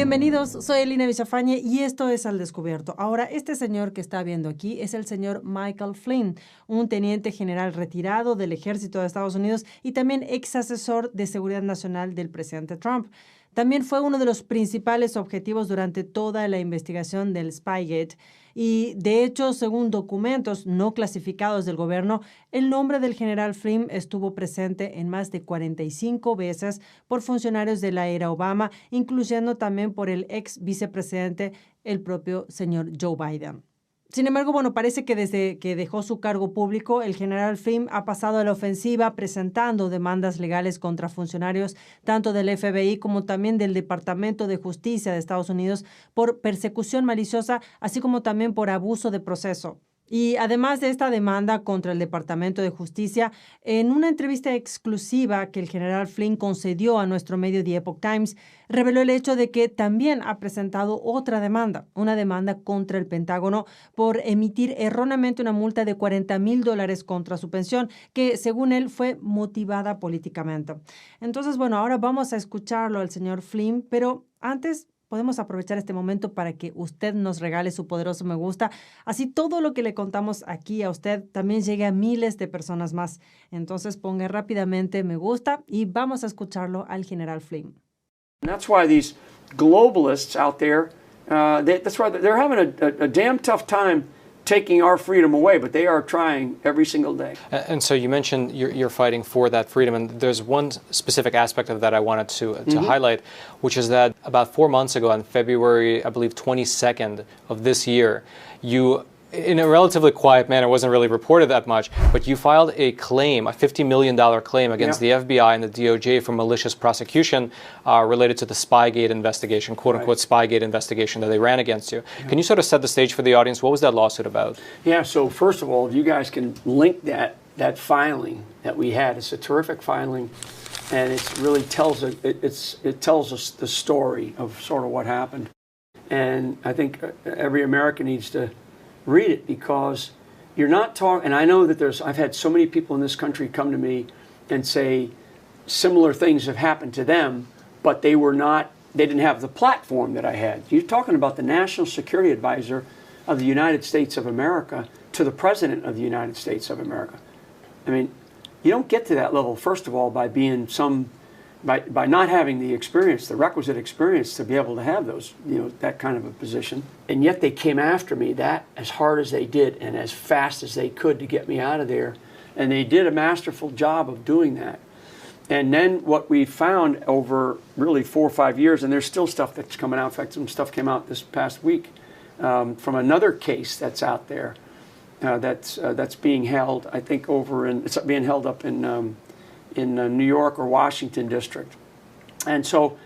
Bienvenidos, soy Elina Villafañe y esto es Al Descubierto. Ahora, este señor que está viendo aquí es el señor Michael Flynn, un teniente general retirado del ejército de Estados Unidos y también ex asesor de seguridad nacional del presidente Trump. También fue uno de los principales objetivos durante toda la investigación del Spygate. Y, de hecho, según documentos no clasificados del gobierno, el nombre del general Flynn estuvo presente en más de 45 veces por funcionarios de la era Obama, incluyendo también por el ex vicepresidente, el propio señor Joe Biden. Sin embargo, bueno, parece que desde que dejó su cargo público, el general Flynn ha pasado a la ofensiva presentando demandas legales contra funcionarios tanto del FBI como también del Departamento de Justicia de Estados Unidos por persecución maliciosa, así como también por abuso de proceso. Y además de esta demanda contra el Departamento de Justicia, en una entrevista exclusiva que el general Flynn concedió a nuestro medio The Epoch Times, reveló el hecho de que también ha presentado otra demanda, una demanda contra el Pentágono por emitir erróneamente una multa de $40,000 contra su pensión, que según él fue motivada políticamente. Entonces, bueno, ahora vamos a escucharlo al señor Flynn, pero antes podemos aprovechar este momento para que usted nos regale su poderoso me gusta. Así todo lo que le contamos aquí a usted también llegue a miles de personas más. Entonces ponga rápidamente me gusta y vamos a escucharlo al general Flynn. And that's why these globalists out there, that's why they're having a damn tough time taking our freedom away, but they are trying every single day. And so you mentioned you're fighting for that freedom, and there's one specific aspect of that I wanted to highlight, which is that about 4 months ago, on February, I believe, 22nd of this year, you, in a relatively quiet manner, wasn't really reported that much, but you filed a claim, a $50 million claim against the FBI and the DOJ for malicious prosecution related to the Spygate investigation, quote-unquote Spygate investigation that they ran against you. Can you sort of set the stage for the audience? What was that lawsuit about? Yeah, so first of all, if you guys can link that filing that we had, it's a terrific filing, and it really tells it tells us the story of sort of what happened. And I think every American needs to read it, because you're not talking, and I know that I've had so many people in this country come to me and say similar things have happened to them, but they didn't have the platform that I had. You're talking about the National Security Advisor of the United States of America to the President of the United States of America. I mean, you don't get to that level, first of all, by being by not having the experience, the requisite experience to be able to have those, that kind of a position. And yet they came after me that as hard as they did and as fast as they could to get me out of there. And they did a masterful job of doing that. And then what we found over really 4 or 5 years, and there's still stuff that's coming out. In fact, some stuff came out this past week from another case that's out there that's being held, I think, it's being held up in New York or Washington district. And so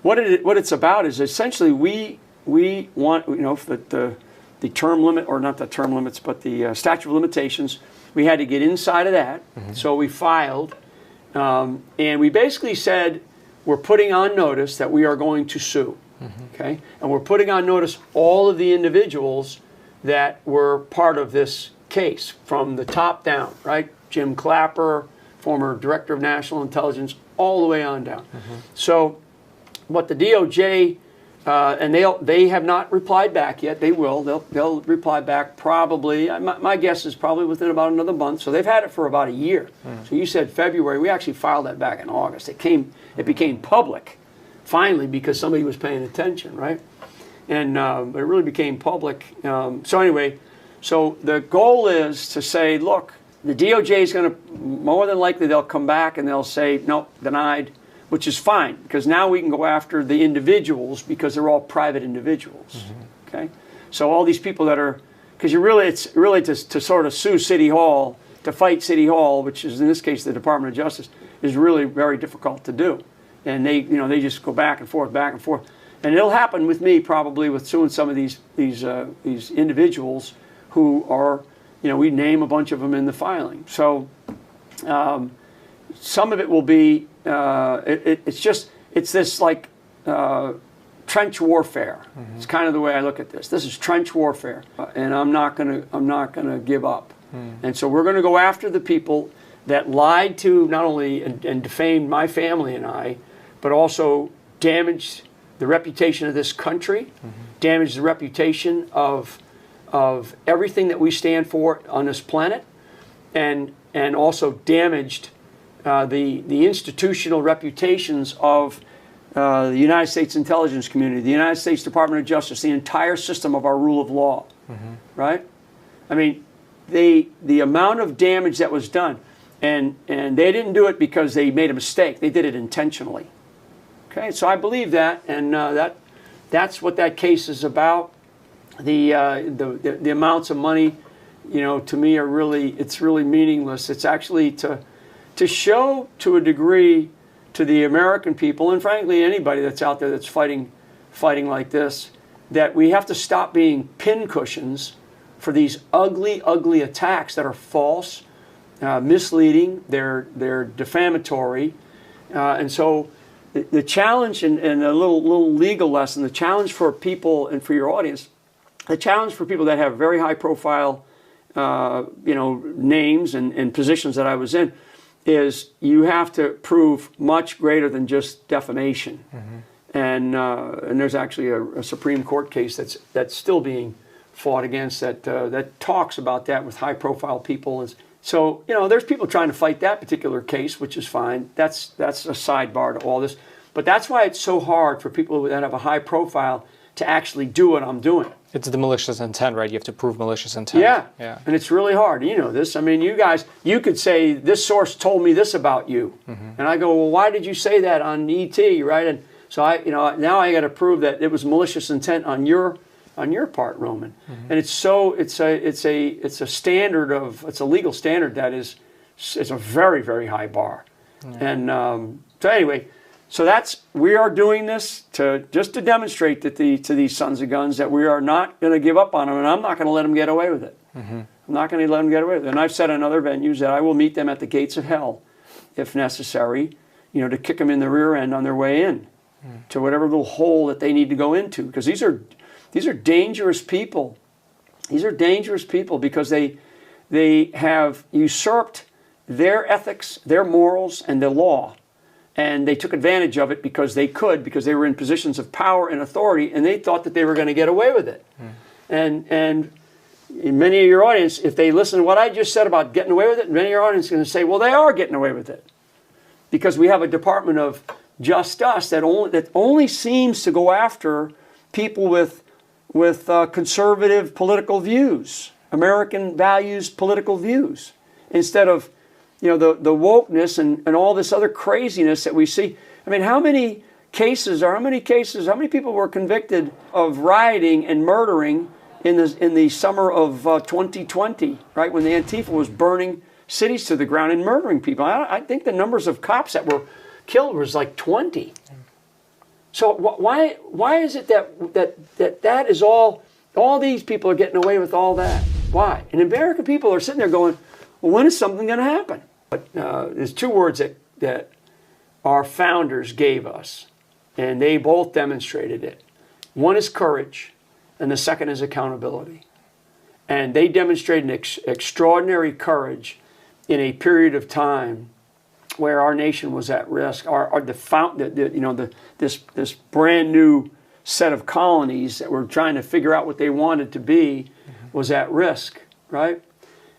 what it's about is essentially we want, the term limit, or not the term limits, but the statute of limitations, we had to get inside of that. So we filed, and we basically said we're putting on notice that we are going to sue. Okay? And we're putting on notice all of the individuals that were part of this case from the top down, right? Jim Clapper, former Director of National Intelligence, all the way on down. So what the DOJ, and they have not replied back yet. They will. They'll reply back probably, my guess is probably within about another month. So they've had it for about a year. So you said February. We actually filed that back in August. It became public finally because somebody was paying attention, right? And but it really became public. So anyway, so the goal is to say, look, the DOJ is going to, more than likely, they'll come back and they'll say, nope, denied, which is fine, because now we can go after the individuals because they're all private individuals. Okay? So all these people that are, because it's really to sort of sue City Hall, to fight City Hall, which is in this case the Department of Justice, is really very difficult to do. And they just go back and forth, and it'll happen with me probably with suing some of these individuals who are, we name a bunch of them in the filing. So some of it will be, it's this like trench warfare. It's kind of the way I look at this. This is trench warfare, and I'm not gonna give up. And so we're going to go after the people that lied to not only and defamed my family and I, but also damaged the reputation of this country, damaged the reputation of everything that we stand for on this planet, and also damaged the institutional reputations of the United States intelligence community, the United States Department of Justice, the entire system of our rule of law, right? I mean, the amount of damage that was done, and they didn't do it because they made a mistake. They did it intentionally. Okay, so I believe that, and that's what that case is about. The amounts of money, you know, to me are it's really meaningless. It's actually to show to a degree to the American people, and frankly anybody that's out there that's fighting like this, that we have to stop being pincushions for these ugly, ugly attacks that are false, misleading, they're defamatory, and so the challenge, and a little legal lesson, the challenge for people and for your audience, the challenge for people that have very high profile, you know, names and positions that I was in, is you have to prove much greater than just defamation. And there's actually a Supreme Court case that's still being fought against that talks about that with high profile people. So, you know, there's people trying to fight that particular case, which is fine. That's a sidebar to all this. But that's why it's so hard for people that have a high profile to actually do what I'm doing. It's the malicious intent, right? You have to prove malicious intent. Yeah. And it's really hard. You know this. I mean, you guys, you could say, this source told me this about you. And I go, well, why did you say that on ET, right? And so now I got to prove that it was malicious intent on your part, Roman. And it's a standard it's a legal standard that is a very, very high bar. And so anyway, so we are doing this just to demonstrate that to these sons of guns that we are not going to give up on them, and I'm not going to let them get away with it. I'm not going to let them get away with it. And I've said on other venues that I will meet them at the gates of hell, if necessary, you know, to kick them in the rear end on their way in to whatever little hole that they need to go into, because these are dangerous people. These are dangerous people because they have usurped their ethics, their morals, and the law. And they took advantage of it because they they were in positions of power and authority, and they thought that they were going to get away with it. And in many of your audience, if they listen to what I just said about getting away with it, many of your audience are going to say, well, they are getting away with it. Because we have a Department of Justice that only seems to go after people with conservative political views, American values, political views, instead of, you know, the wokeness and all this other craziness that we see. I mean, how many people were convicted of rioting and murdering in the summer of 2020, right, when the Antifa was burning cities to the ground and murdering people? I think the numbers of cops that were killed was like 20. So why is it that is all these people are getting away with all that? Why? And American people are sitting there going, well, when is something going to happen? But there's two words that our founders gave us, and they both demonstrated it. One is courage, and the second is accountability. And they demonstrated extraordinary courage in a period of time where our nation was at risk. This brand new set of colonies that were trying to figure out what they wanted to be was at risk, right?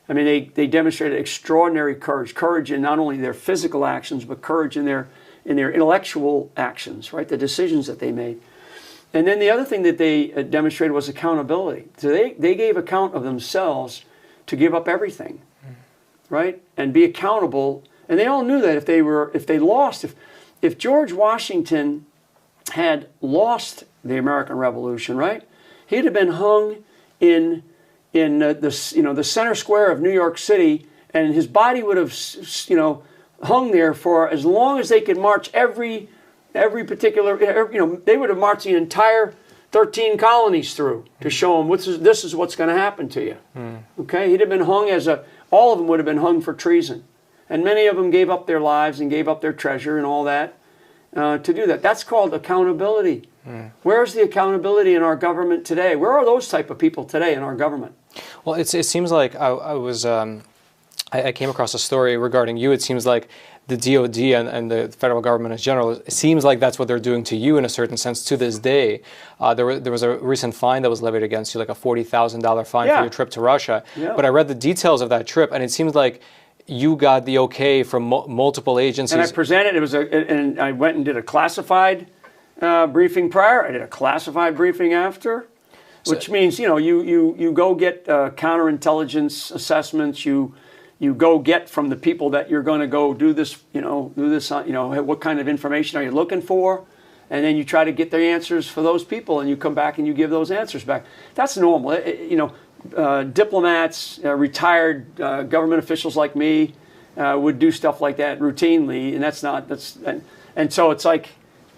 I mean, they demonstrated extraordinary courage in not only their physical actions, but courage in their intellectual actions, right? The decisions that they made. And then the other thing that they demonstrated was accountability. So they gave account of themselves to give up everything, right? And be accountable. And they all knew that if George Washington had lost the American Revolution, right, he'd have been hung in the center square of New York City, and his body would have, you know, hung there for as long as they could march every particular, you know, they would have marched the entire 13 colonies through to show them this is what's going to happen to you. Okay, he'd have been hung all of them would have been hung for treason, and many of them gave up their lives and gave up their treasure and all that to do that. That's called accountability. Where's the accountability in our government today? Where are those type of people today in our government? Well, it seems like I came across a story regarding you. It seems like the DOD and the federal government in general, it seems like that's what they're doing to you in a certain sense to this day. There was a recent fine that was levied against you, like a $40,000 fine for your trip to Russia. But I read the details of that trip, and it seems like you got the okay from multiple agencies. And I presented, and I went and did a classified briefing prior, I did a classified briefing after, which means, you know, you go get counterintelligence assessments, you go get from the people that you're going to go do this, what kind of information are you looking for? And then you try to get the answers for those people, and you come back and you give those answers back. That's normal. Diplomats, retired government officials like me would do stuff like that routinely, and so it's like,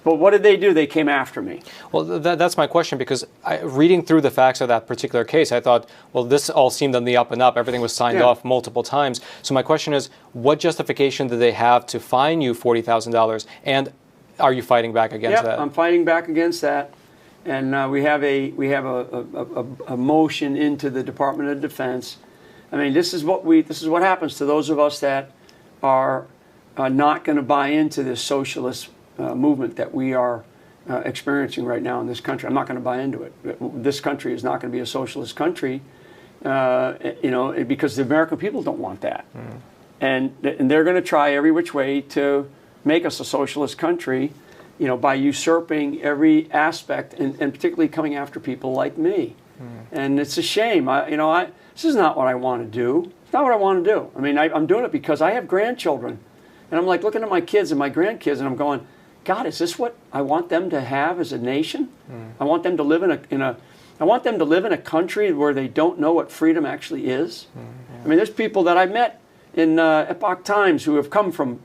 but what did they do? They came after me. Well, that's my question, because reading through the facts of that particular case, I thought, well, this all seemed on the up and up. Everything was signed off multiple times. So my question is, what justification did they have to fine you $40,000? And are you fighting back against that? I'm fighting back against that. And we have a motion into the Department of Defense. I mean, this is what happens to those of us that are not going to buy into this socialist movement that we are experiencing right now in this country. I'm not going to buy into it. This country is not going to be a socialist country, because the American people don't want that. And they're going to try every which way to make us a socialist country, by usurping every aspect and particularly coming after people like me. And it's a shame. This is not what I want to do. It's not what I want to do. I mean, I'm doing it because I have grandchildren. And I'm like looking at my kids and my grandkids, and I'm going, God, is this what I want them to have as a nation? I want them to live I want them to live in a country where they don't know what freedom actually is. I mean, there's people that I met in Epoch Times who have come from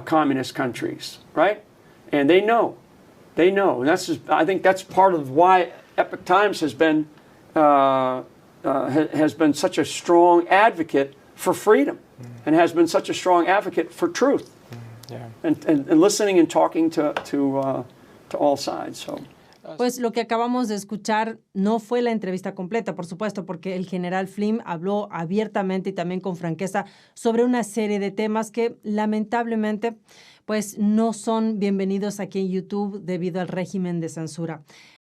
communist countries, right? And they know, and I think that's part of why Epoch Times has been such a strong advocate for freedom, and has been such a strong advocate for truth, and listening and talking to all sides. So. Pues lo que acabamos de escuchar no fue la entrevista completa, por supuesto, porque el general Flynn habló abiertamente y también con franqueza sobre una serie de temas que lamentablemente pues no son bienvenidos aquí en YouTube debido al régimen de censura.